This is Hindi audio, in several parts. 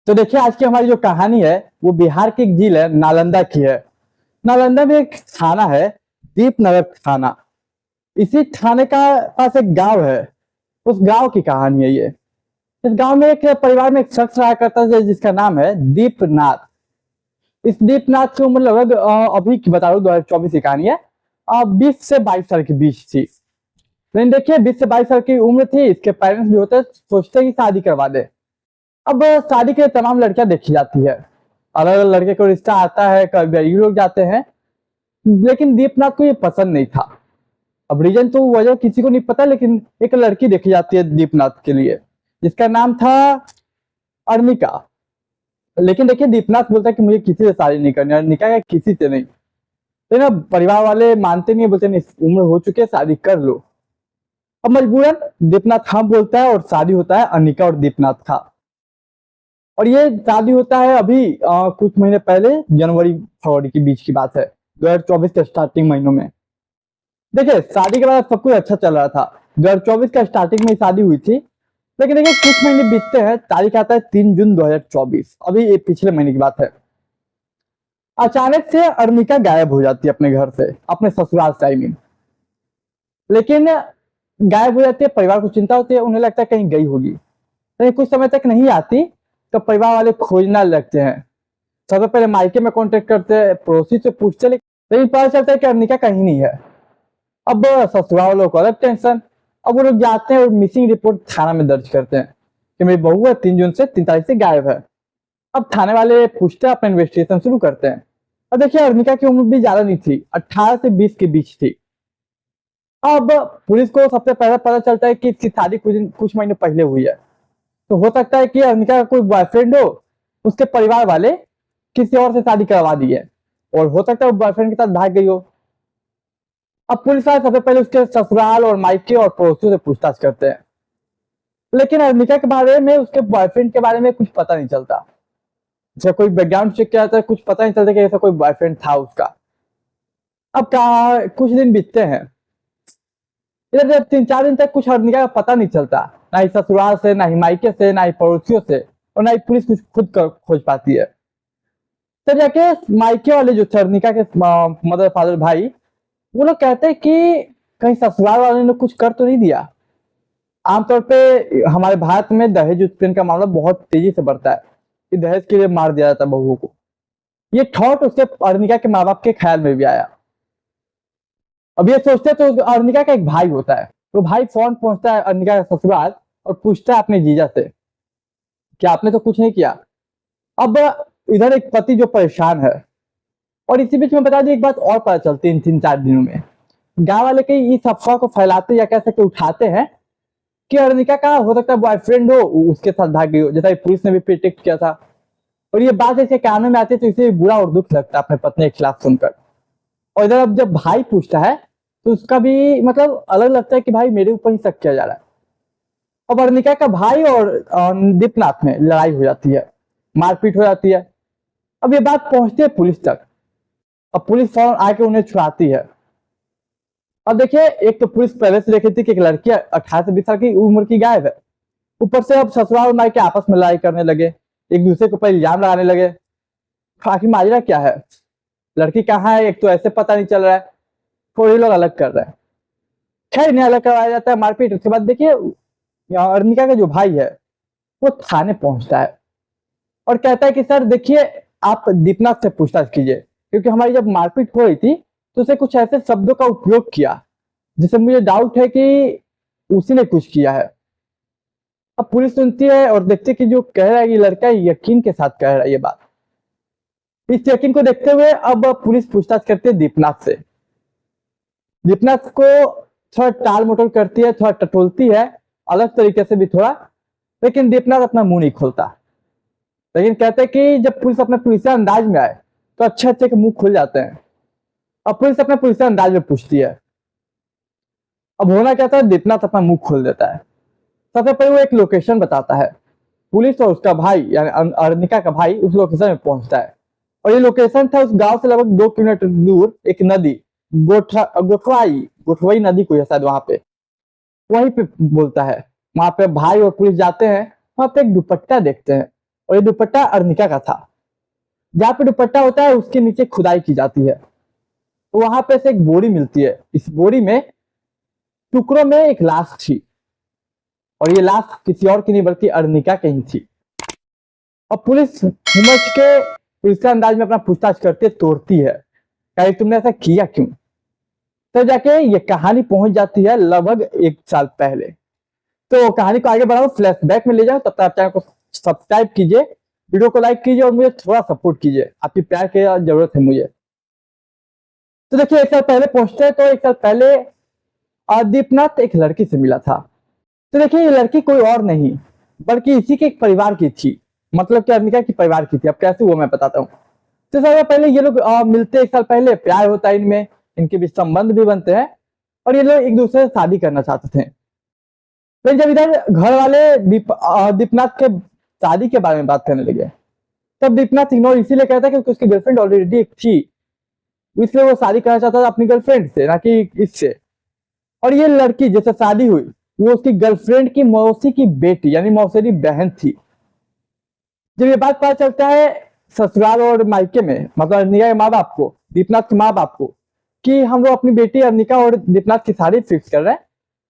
तो देखिए आज की हमारी जो कहानी है वो बिहार की एक झील है नालंदा की है। नालंदा में एक थाना है, दीपनगर थाना। इसी थाने का पास एक गांव है, उस गांव की कहानी है ये। इस गांव में एक परिवार में एक शख्स रहा करता है जिसका नाम है दीपनाथ। इस दीपनाथ की उम्र लगभग अभी की बता रहा हूँ 2024 की कहानी है, 20 से 22 साल के बीच थी। लेकिन देखिए 20 से 22 साल की उम्र थी, इसके पेरेंट्स जो होते हैं सोचते हैं कि शादी करवा दे। अब शादी के लिए तमाम लड़कियां देखी जाती है, अलग अलग लड़के को रिश्ता आता है, कभी लोग जाते हैं, लेकिन दीपनाथ को ये पसंद नहीं था। अब रीजन तो वजह किसी को नहीं पता, लेकिन एक लड़की देखी जाती है दीपनाथ के लिए जिसका नाम था अर्निका। लेकिन देखिए दीपनाथ बोलता है कि मुझे किसी से शादी नहीं करनी, अर्निका का किसी से नहीं। तो ना परिवार वाले मानते नहीं, बोलते नहीं उम्र हो चुकी है शादी कर लो। अब मजबूरन दीपनाथ हाँ बोलता है और शादी होता है अर्निका और दीपनाथ का। और ये शादी होता है अभी कुछ महीने पहले, जनवरी फरवरी के बीच की बात है, 2024 के स्टार्टिंग महीनों में। देखिए शादी के बाद सब कुछ अच्छा चल रहा था, 2024 का स्टार्टिंग में शादी हुई थी। लेकिन देखिए कुछ महीने बीतते हैं, तारीख आता है 3 जून 2024, अभी ये पिछले महीने की बात है। अचानक से अर्निका गायब हो जाती है अपने घर से, अपने ससुराल से आई मीन। लेकिन गायब हो जाती है, परिवार को चिंता होती है, उन्हें लगता है कहीं गई होगी। लेकिन कुछ समय तक नहीं आती तो परिवार वाले खोजना लगते हैं। सबसे पहले मायके में कांटेक्ट करते हैं, पड़ोसी से पूछते, लेकिन पता चलता है कि अर्निका कहीं नहीं है। अब ससुराल वालों को अलग टेंशन। अब वो लोग जाते हैं और मिसिंग रिपोर्ट थाना में दर्ज करते हैं कि मेरी बहू है 3 जून से 3 तारीख से गायब है। अब थाने वाले पूछते हैं, अपना इन्वेस्टिगेशन शुरू करते हैं। अब देखिए अर्निका की उम्र भी ज्यादा नहीं थी, 18 से 20 के बीच थी। अब पुलिस को सबसे पहले पता चलता है कि इसकी शादी कुछ महीने पहले हुई है। तो हो सकता है कि अर्निका का कोई बॉयफ्रेंड हो, उसके परिवार वाले किसी और से शादी करवा दी है, और हो सकता है वो बॉयफ्रेंड के साथ भाग गई हो। अब पुलिस वाले सबसे पहले उसके ससुराल और मायके और पड़ोसियों से पूछताछ करते हैं, लेकिन अर्निका के बारे में, उसके बॉयफ्रेंड के बारे में कुछ पता नहीं चलता। जब कोई बैकग्राउंड चेक किया जाता है, कुछ पता नहीं चलता कि ऐसा कोई बॉयफ्रेंड था उसका। अब कहा कुछ दिन बीतते हैं, इधर जब 3-4 दिन तक कुछ अर्निका का पता नहीं चलता, ना ही ससुराल से, ना ही मायके से, ना ही पड़ोसियों से, और ना ही पुलिस कुछ खुद खोज पाती है। तब जाके मायके वाले जो थे अर्निका के मदर फादर भाई, वो लोग कहते हैं कि कहीं ससुराल वाले ने कुछ कर तो नहीं दिया। आमतौर पे हमारे भारत में दहेज उत्पीड़न का मामला बहुत तेजी से बढ़ता है कि दहेज के लिए मार दिया जाता है बहुओं को। ये थॉट उसके अर्निका के माँ बाप के ख्याल में भी आया। अब ये सोचते तो अर्निका का एक भाई होता है, तो भाई फौरन पहुंचता है अर्निका का ससुराल और पूछता है अपने जीजा से कि आपने तो कुछ नहीं किया। अब इधर एक पति जो परेशान है, और इसी बीच में बता दी एक बात और पता चलती है इन 3-4 दिनों में। गांव वाले कई इस अफवाह को फैलाते या कह सकते उठाते हैं कि अर्निका का हो सकता है बॉयफ्रेंड हो, उसके साथ भाग गई हो, जैसा पुलिस ने भी प्रिडिक्ट किया था। और ये बात ऐसे कानों में आती है तो इसे बुरा और दुख लगता है अपने पत्नी के खिलाफ सुनकर। और इधर अब जब भाई पूछता है तो उसका भी मतलब अलग लगता है कि भाई मेरे ऊपर ही शक किया जा रहा है। अब अर्निका का भाई और दीपनाथ में लड़ाई हो जाती है, मारपीट हो जाती है। अब ये बात पहुंचती है पुलिस तक। अब पुलिस फौरन आके उन्हें छुड़ाती है। अब देखिए एक तो पुलिस पहले से देखी थी कि एक लड़की 18 से 20 साल की उम्र की गायब है, ऊपर से अब ससुराल और मायके आपस में लड़ाई करने लगे, एक दूसरे के ऊपर इल्जाम लगाने लगे। आखिर माजरा क्या है, लड़की कहाँ है, एक तो ऐसे पता नहीं चल रहा है, थोड़े लोग अलग कर रहे हैं। खैर इन्हें अलग करवाया जाता है, मारपीट। उसके बाद देखिए अर्निका का जो भाई है वो थाने पहुंचता है और कहता है कि सर देखिए आप दीपनाथ से पूछताछ कीजिए, क्योंकि हमारी जब मारपीट हो रही थी तो उसे कुछ ऐसे शब्दों का उपयोग किया जिससे मुझे डाउट है कि उसी ने कुछ किया है। अब पुलिस सुनती है और देखती है कि जो कह रहा है ये लड़का यकीन के साथ कह रहा है ये बात। इस यकीन को देखते हुए अब पुलिस पूछताछ करती है दीपनाथ से। दीपनाथ को थोड़ा टाल मटोल करती है, थोड़ा टटोलती है, अलग तरीके से भी थोड़ा, लेकिन दीपनाथ अपना मुंह नहीं खोलता। लेकिन कहते हैं कि जब पुलिस अपने पुलिसिया अंदाज में आए तो अच्छे अच्छे के मुंह खुल जाते हैं। अब पुलिस अपने पुलिसिया अंदाज में पूछती है। अब होना क्या था, दीपनाथ अपना मुंह खोल देता है। सबसे पहले वो एक लोकेशन बताता है। पुलिस और उसका भाई यानी अर्निका का भाई उस लोकेशन में पहुंचता है, और ये लोकेशन था उस गांव से लगभग 2 किलोमीटर दूर एक नदी, गोठवाई नदी को है शायद, वहां पे वहीं पे बोलता है। वहां पे भाई और पुलिस जाते हैं, वहां पे एक दुपट्टा देखते हैं और ये दुपट्टा अर्निका का था। जहाँ पे दुपट्टा होता है उसके नीचे खुदाई की जाती है, तो वहां पे से एक बोरी मिलती है। इस बोरी में टुकड़ों में एक लाश थी, और ये लाश किसी और की नहीं बल्कि अर्निका की ही थी। अब पुलिस समझ के पुलिस अंदाज में अपना पूछताछ करते तोड़ती है, कहीं तुमने ऐसा किया क्यों। तो जाके ये कहानी पहुंच जाती है लगभग 1 साल पहले। तो कहानी को आगे बढ़ाओ, फ्लैशबैक में ले जाओ। तब तक आप चैनल को सब्सक्राइब कीजिए, वीडियो को लाइक कीजिए और मुझे थोड़ा सपोर्ट कीजिए, आपकी प्यार की जरूरत है मुझे। तो देखिए 1 साल पहले पहुंचते हैं। तो 1 साल पहले दीपनाथ एक लड़की से मिला था। तो देखिए ये लड़की कोई और नहीं बल्कि इसी के एक परिवार की थी, मतलब कि अर्निका की परिवार की थी। अब कैसे हुआ मैं बताता हूँ। तो सबसे पहले ये लोग मिलते 1 साल पहले, प्यार होता है इनमें, इनके बीच संबंध भी बनते हैं और ये लोग एक दूसरे से शादी करना चाहते थे। फिर जब इधर घर वाले दीपनाथ के शादी के बारे में बात करने लगे, तब दीपनाथ इग्नोर इसीलिए कहता है क्योंकि उसकी गर्लफ्रेंड ऑलरेडी एक थी, इसलिए वो शादी करना चाहता था अपनी गर्लफ्रेंड से, ना कि इससे। और ये लड़की जैसे शादी हुई, वो उसकी गर्लफ्रेंड की मौसी की बेटी यानी मौसेरी बहन थी। जब ये बात पता चलता है ससुराल और मायके में, मतलब अर्निका के माँ बाप को, दीपनाथ के माँ बाप को, कि हम लोग अपनी बेटी अर्निका और दीपनाथ की शादी फिक्स कर रहे हैं,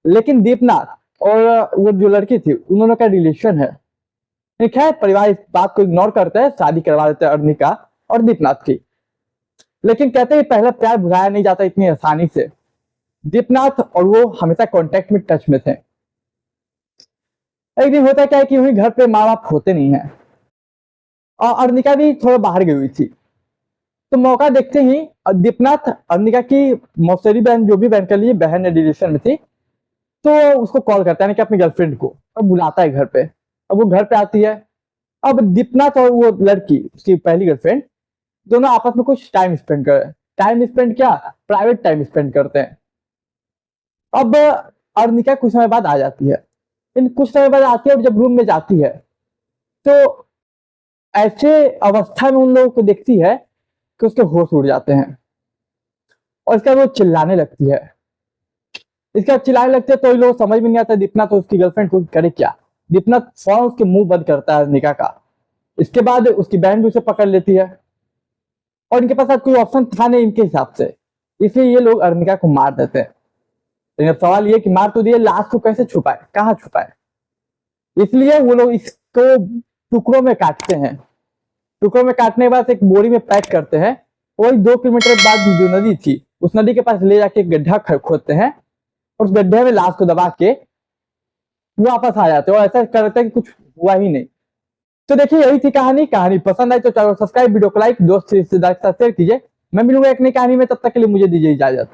लेकिन दीपनाथ और वो जो लड़की थी उन्होंने का रिलेशन है। खैर परिवार इस बात को इग्नोर करता है, शादी करवा देते हैं अर्निका और दीपनाथ की। लेकिन कहते हैं पहला प्यार भुलाया नहीं जाता इतनी आसानी से। दीपनाथ और वो हमेशा कांटेक्ट में, टच में थे। एक दिन होता क्या है कि वही घर पे माँ बाप होते नहीं है और अर्निका भी थोड़ा बाहर गई हुई थी। तो मौका देखते ही दीपनाथ अर्निका की मौसेरी बहन, जो भी बहन कर ली बहन रिलेशन में थी, तो उसको कॉल करता है कि अपनी गर्लफ्रेंड को, और बुलाता है घर पे। अब वो घर पे आती है। अब दीपनाथ और वो लड़की, उसकी पहली गर्लफ्रेंड, दोनों आपस में कुछ टाइम स्पेंड कर रहे हैं। टाइम स्पेंड क्या, प्राइवेट टाइम स्पेंड करते हैं। अब अर्निका कुछ समय बाद आ जाती है। इन कुछ समय बाद आती है और जब रूम में जाती है तो ऐसे अवस्था में उन लोगों को देखती है कि उसके होश उड़ जाते हैं और इसका वो चिल्लाने लगती है। इसका चिल्लाने लगते हैं तो इन लोग समझ में नहीं आता दीपनाथ तो उसकी गर्लफ्रेंड को करे क्या। दीपनाथ फौरन उसके मुंह बंद करता है अर्निका का। इसके बाद उसकी बहन भी उसे पकड़ लेती है और इनके पास कोई ऑप्शन था नहीं इनके हिसाब से, इसलिए ये लोग अर्निका को मार देते हैं। लेकिन सवाल ये कि मार तो दिए, लाश को कैसे छुपाए, कहाँ छुपाए। इसलिए वो लोग इसको टुकड़ों में काटते हैं। टुकड़ों में काटने के बाद एक बोरी में पैक करते हैं। वही 2 किलोमीटर बाद जो नदी थी उस नदी के पास ले जाके एक गड्ढा खोदते हैं और उस गड्ढे में लाश को दबा के वापस आ जाते हैं और ऐसा करते हैं कि कुछ हुआ ही नहीं। तो देखिए यही थी कहानी। कहानी पसंद आई तो चैनल को सब्सक्राइब, वीडियो को लाइक, दोस्त रिश्तेदार के साथ शेयर कीजिए। मैं मिलूंगा एक नई कहानी में, तब तक के लिए मुझे दीजिए इजाजत।